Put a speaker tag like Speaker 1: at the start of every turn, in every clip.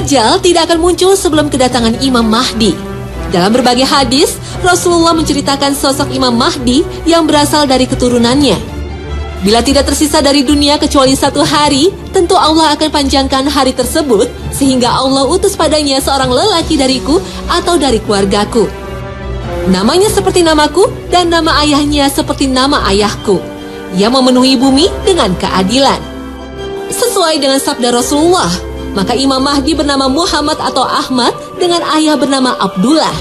Speaker 1: Dajjal tidak akan muncul sebelum kedatangan Imam Mahdi. Dalam berbagai hadis, Rasulullah menceritakan sosok Imam Mahdi yang berasal dari keturunannya. Bila tidak tersisa dari dunia kecuali 1 hari, tentu Allah akan panjangkan hari tersebut sehingga Allah utus padanya seorang lelaki dariku atau dari keluargaku. Namanya seperti namaku dan nama ayahnya seperti nama ayahku. Ia memenuhi bumi dengan keadilan. Sesuai dengan sabda Rasulullah, maka Imam Mahdi bernama Muhammad atau Ahmad dengan ayah bernama Abdullah.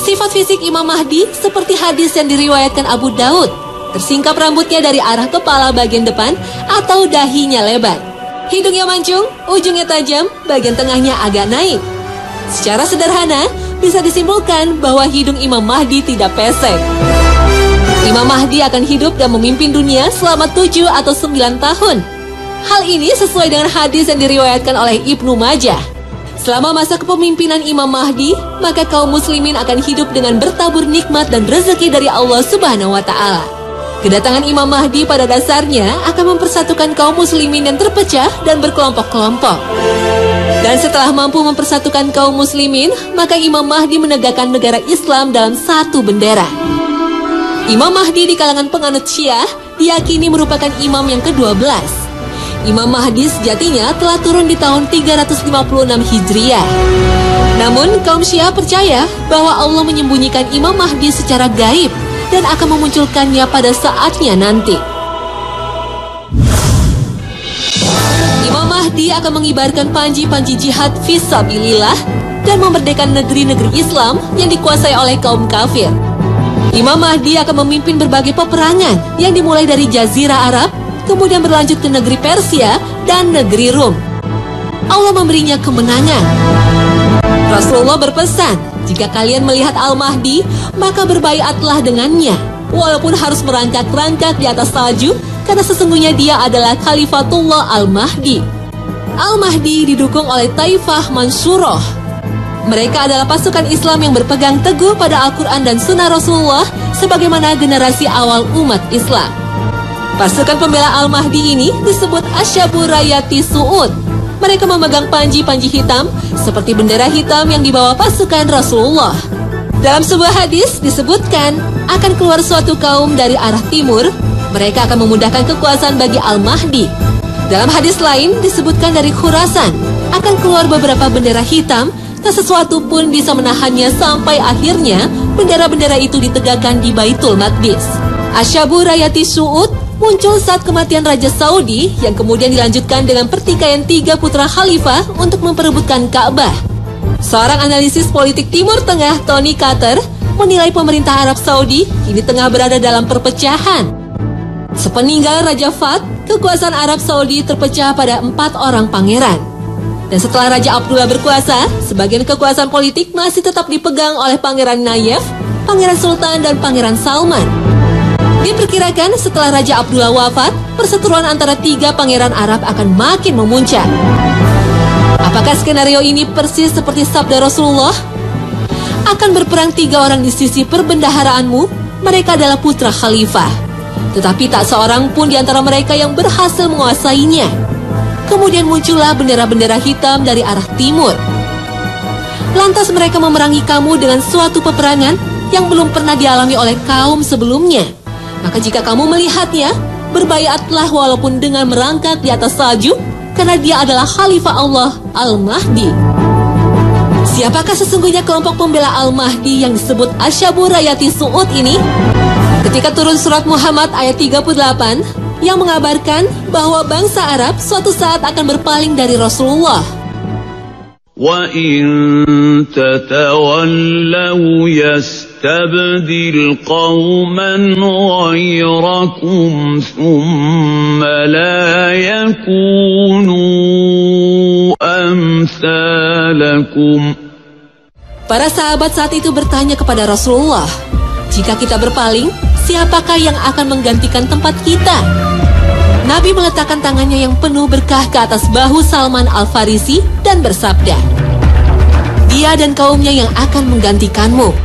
Speaker 1: Sifat fisik Imam Mahdi seperti hadis yang diriwayatkan Abu Daud. Tersingkap rambutnya dari arah kepala bagian depan atau dahinya lebar. Hidungnya mancung, ujungnya tajam, bagian tengahnya agak naik. Secara sederhana, bisa disimpulkan bahwa hidung Imam Mahdi tidak pesek. Imam Mahdi akan hidup dan memimpin dunia selama 7 atau 9 tahun. Hal ini sesuai dengan hadis yang diriwayatkan oleh Ibnu Majah. Selama masa kepemimpinan Imam Mahdi, maka kaum muslimin akan hidup dengan bertabur nikmat dan rezeki dari Allah Subhanahu wa Ta'ala. Kedatangan Imam Mahdi pada dasarnya akan mempersatukan kaum muslimin yang terpecah dan berkelompok-kelompok. Dan setelah mampu mempersatukan kaum muslimin, maka Imam Mahdi menegakkan negara Islam dalam satu bendera. Imam Mahdi di kalangan penganut Syiah diyakini merupakan imam yang ke-12. Imam Mahdi sejatinya telah turun di tahun 356 Hijriah. Namun kaum Syiah percaya bahwa Allah menyembunyikan Imam Mahdi secara gaib dan akan memunculkannya pada saatnya nanti. Imam Mahdi akan mengibarkan panji-panji jihad fisabilillah dan memerdekakan negeri-negeri Islam yang dikuasai oleh kaum kafir. Imam Mahdi akan memimpin berbagai peperangan yang dimulai dari Jazirah Arab, kemudian berlanjut ke negeri Persia dan negeri Rum. Allah memberinya kemenangan. Rasulullah berpesan, jika kalian melihat Al-Mahdi, maka berbaiatlah dengannya, walaupun harus merangkak-rangkak di atas salju, karena sesungguhnya dia adalah Khalifatullah Al-Mahdi. Al-Mahdi didukung oleh Taifah Mansuroh. Mereka adalah pasukan Islam yang berpegang teguh pada Al-Quran dan Sunnah Rasulullah sebagaimana generasi awal umat Islam. Pasukan pembela Al-Mahdi ini disebut Asyabu Rayati Su'ud. Mereka memegang panji-panji hitam seperti bendera hitam yang dibawa pasukan Rasulullah. Dalam sebuah hadis disebutkan akan keluar suatu kaum dari arah timur. Mereka akan memudahkan kekuasaan bagi Al-Mahdi. Dalam hadis lain disebutkan dari Khurasan akan keluar beberapa bendera hitam. Tak sesuatu pun bisa menahannya sampai akhirnya bendera-bendera itu ditegakkan di Baitul Maqdis. Asyabu Rayati Su'ud muncul saat kematian Raja Saudi yang kemudian dilanjutkan dengan pertikaian 3 putra khalifah untuk memperebutkan Ka'bah. Seorang analisis politik Timur Tengah, Tony Carter, menilai pemerintah Arab Saudi kini tengah berada dalam perpecahan. Sepeninggal Raja Fahd, kekuasaan Arab Saudi terpecah pada 4 orang pangeran. Dan setelah Raja Abdullah berkuasa, sebagian kekuasaan politik masih tetap dipegang oleh Pangeran Nayef, Pangeran Sultan, dan Pangeran Salman. Diperkirakan setelah Raja Abdullah wafat, perseteruan antara 3 pangeran Arab akan makin memuncak. Apakah skenario ini persis seperti sabda Rasulullah? Akan berperang 3 orang di sisi perbendaharaanmu, mereka adalah putra khalifah. Tetapi tak seorang pun di antara mereka yang berhasil menguasainya. Kemudian muncullah bendera-bendera hitam dari arah timur. Lantas mereka memerangi kamu dengan suatu peperangan yang belum pernah dialami oleh kaum sebelumnya. Maka jika kamu melihatnya, berbaiatlah walaupun dengan merangkak di atas salju, karena dia adalah Khalifah Allah, Al-Mahdi. Siapakah sesungguhnya kelompok pembela Al-Mahdi yang disebut Asyabu Rayati Su'ud ini? Ketika turun surat Muhammad ayat 38, yang mengabarkan bahwa bangsa Arab suatu saat akan berpaling dari Rasulullah.
Speaker 2: Wa in tatawallaw yastabdil qauman ghayrakum thumma la yakunu amsalakum.
Speaker 1: Para sahabat saat itu bertanya kepada Rasulullah, jika kita berpaling, siapakah yang akan menggantikan tempat kita? Nabi meletakkan tangannya yang penuh berkah ke atas bahu Salman Al-Farisi dan bersabda, dia dan kaumnya yang akan menggantikanmu.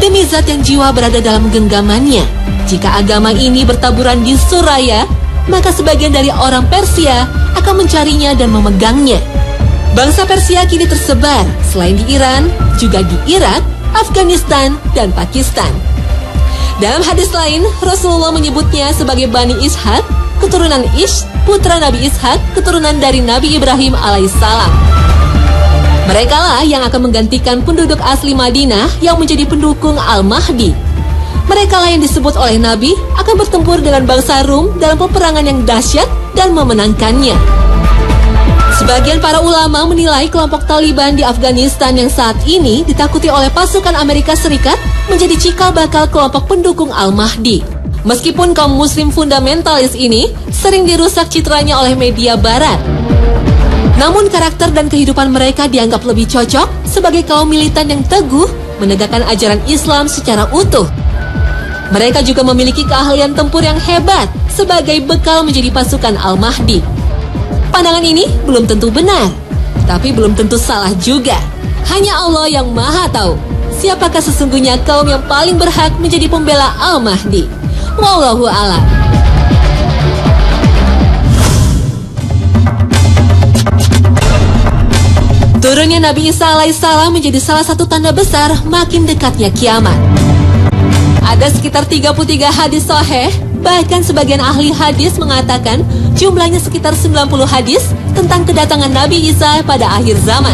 Speaker 1: Demi zat yang jiwa berada dalam genggamannya, jika agama ini bertaburan di Suraya, maka sebagian dari orang Persia akan mencarinya dan memegangnya. Bangsa Persia kini tersebar selain di Iran, juga di Irak, Afghanistan, dan Pakistan. Dalam hadis lain, Rasulullah menyebutnya sebagai Bani Ishaq, keturunan Ish, putra Nabi Ishaq, keturunan dari Nabi Ibrahim alaihissalam. Mereka lah yang akan menggantikan penduduk asli Madinah yang menjadi pendukung Al-Mahdi. Mereka lah yang disebut oleh Nabi akan bertempur dengan bangsa Rum dalam peperangan yang dahsyat dan memenangkannya. Sebagian para ulama menilai kelompok Taliban di Afghanistan yang saat ini ditakuti oleh pasukan Amerika Serikat menjadi cikal bakal kelompok pendukung Al-Mahdi. Meskipun kaum muslim fundamentalis ini sering dirusak citranya oleh media barat, namun karakter dan kehidupan mereka dianggap lebih cocok sebagai kaum militan yang teguh menegakkan ajaran Islam secara utuh. Mereka juga memiliki keahlian tempur yang hebat sebagai bekal menjadi pasukan Al-Mahdi. Pandangan ini belum tentu benar, tapi belum tentu salah juga. Hanya Allah yang Maha Tahu siapakah sesungguhnya kaum yang paling berhak menjadi pembela Al-Mahdi. Wallahu a'lam. Turunnya Nabi Isa alaihissalam menjadi salah satu tanda besar makin dekatnya kiamat. Ada sekitar 33 hadis sahih, bahkan sebagian ahli hadis mengatakan jumlahnya sekitar 90 hadis tentang kedatangan Nabi Isa pada akhir zaman.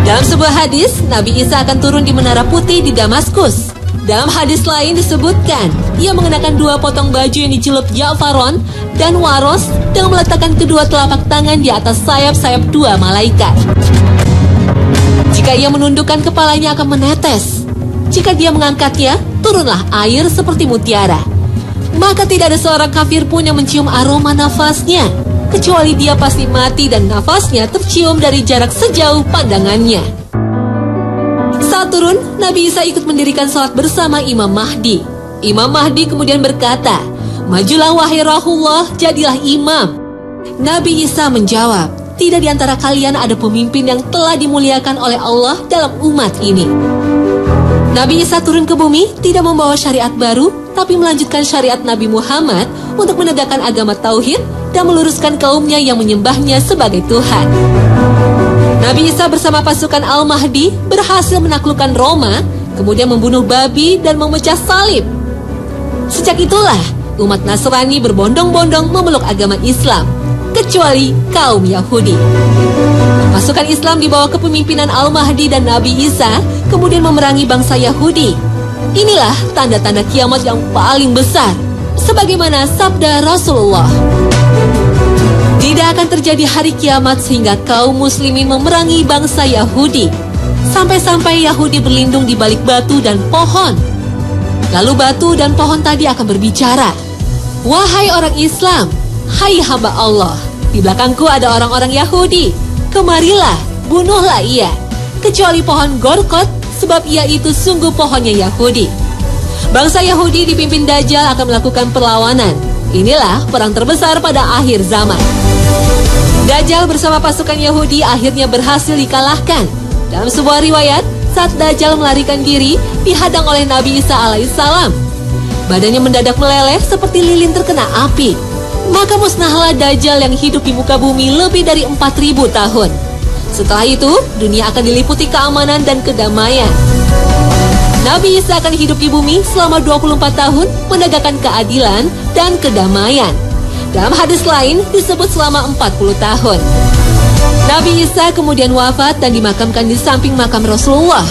Speaker 1: Dalam sebuah hadis, Nabi Isa akan turun di Menara Putih di Damaskus. Dalam hadis lain disebutkan, ia mengenakan 2 potong baju yang dicelup Ja'faron dan Waros dengan meletakkan kedua telapak tangan di atas sayap-sayap 2 malaikat. Jika ia menundukkan kepalanya akan menetes. Jika dia mengangkatnya, turunlah air seperti mutiara. Maka tidak ada seorang kafir pun yang mencium aroma nafasnya, kecuali dia pasti mati dan nafasnya tercium dari jarak sejauh pandangannya. Saat turun, Nabi Isa ikut mendirikan salat bersama Imam Mahdi. Imam Mahdi kemudian berkata, "Majulah wahai Rasulullah, jadilah imam." Nabi Isa menjawab, "Tidak di antara kalian ada pemimpin yang telah dimuliakan oleh Allah dalam umat ini." Nabi Isa turun ke bumi tidak membawa syariat baru, tapi melanjutkan syariat Nabi Muhammad untuk menegakkan agama tauhid dan meluruskan kaumnya yang menyembahnya sebagai Tuhan. Nabi Isa bersama pasukan Al-Mahdi berhasil menaklukkan Roma, kemudian membunuh babi dan memecah salib. Sejak itulah umat Nasrani berbondong-bondong memeluk agama Islam, kecuali kaum Yahudi. Pasukan Islam di bawah kepemimpinan Al-Mahdi dan Nabi Isa kemudian memerangi bangsa Yahudi. Inilah tanda-tanda kiamat yang paling besar, sebagaimana sabda Rasulullah. Tidak akan terjadi hari kiamat sehingga kaum muslimin memerangi bangsa Yahudi, sampai-sampai Yahudi berlindung di balik batu dan pohon. Lalu batu dan pohon tadi akan berbicara, "Wahai orang Islam, hai hamba Allah, di belakangku ada orang-orang Yahudi. Kemarilah, bunuhlah ia, kecuali pohon Gorkot, sebab ia itu sungguh pohonnya Yahudi." Bangsa Yahudi dipimpin Dajjal akan melakukan perlawanan. Inilah perang terbesar pada akhir zaman. Dajjal bersama pasukan Yahudi akhirnya berhasil dikalahkan. Dalam sebuah riwayat, saat Dajjal melarikan diri, dihadang oleh Nabi Isa alaihissalam. Badannya mendadak meleleh seperti lilin terkena api. Maka musnahlah Dajjal yang hidup di muka bumi lebih dari 4.000 tahun. Setelah itu, dunia akan diliputi keamanan dan kedamaian. Nabi Isa akan hidup di bumi selama 24 tahun menegakkan keadilan dan kedamaian. Dalam hadis lain disebut selama 40 tahun. Nabi Isa kemudian wafat dan dimakamkan di samping makam Rasulullah.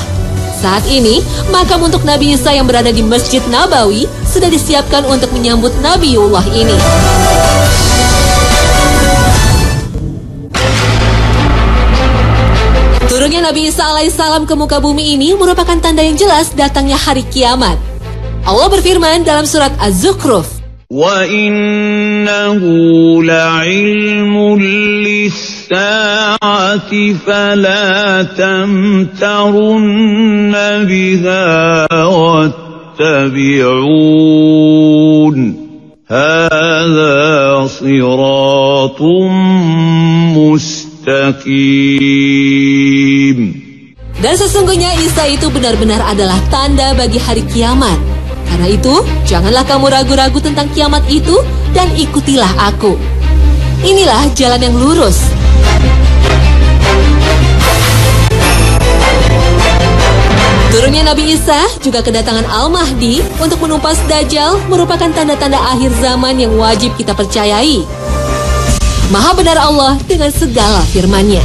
Speaker 1: Saat ini, makam untuk Nabi Isa yang berada di Masjid Nabawi sudah disiapkan untuk menyambut Nabiullah ini. Turunnya Nabi Isa alaihissalam ke muka bumi ini merupakan tanda yang jelas datangnya hari kiamat. Allah berfirman dalam surat Az-Zukhruf,
Speaker 2: وَإِنَّهُ لَعِلْمٌ لِلسَّاعَةِ فَلَا تَمْتَرُنَّ بِهَا وَاتَّبِعُونِ هَذَا صِرَاطٌ مُسْتَقِيمٌ.
Speaker 1: Dan sesungguhnya Isa itu benar-benar adalah tanda bagi hari kiamat. Karena itu, janganlah kamu ragu-ragu tentang kiamat itu dan ikutilah aku. Inilah jalan yang lurus. Turunnya Nabi Isa, juga kedatangan Al-Mahdi untuk menumpas Dajjal merupakan tanda-tanda akhir zaman yang wajib kita percayai. Maha benar Allah dengan segala firman-Nya.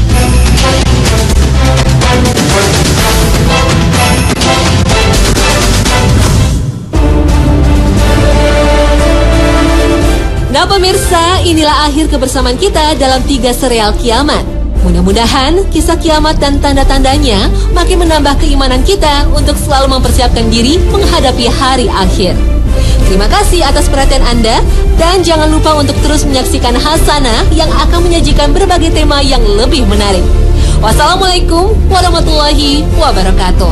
Speaker 1: Nah pemirsa, inilah akhir kebersamaan kita dalam 3 serial kiamat. Mudah-mudahan kisah kiamat dan tanda-tandanya makin menambah keimanan kita untuk selalu mempersiapkan diri menghadapi hari akhir. Terima kasih atas perhatian Anda dan jangan lupa untuk terus menyaksikan Hasanah yang akan menyajikan berbagai tema yang lebih menarik. Wassalamualaikum warahmatullahi wabarakatuh.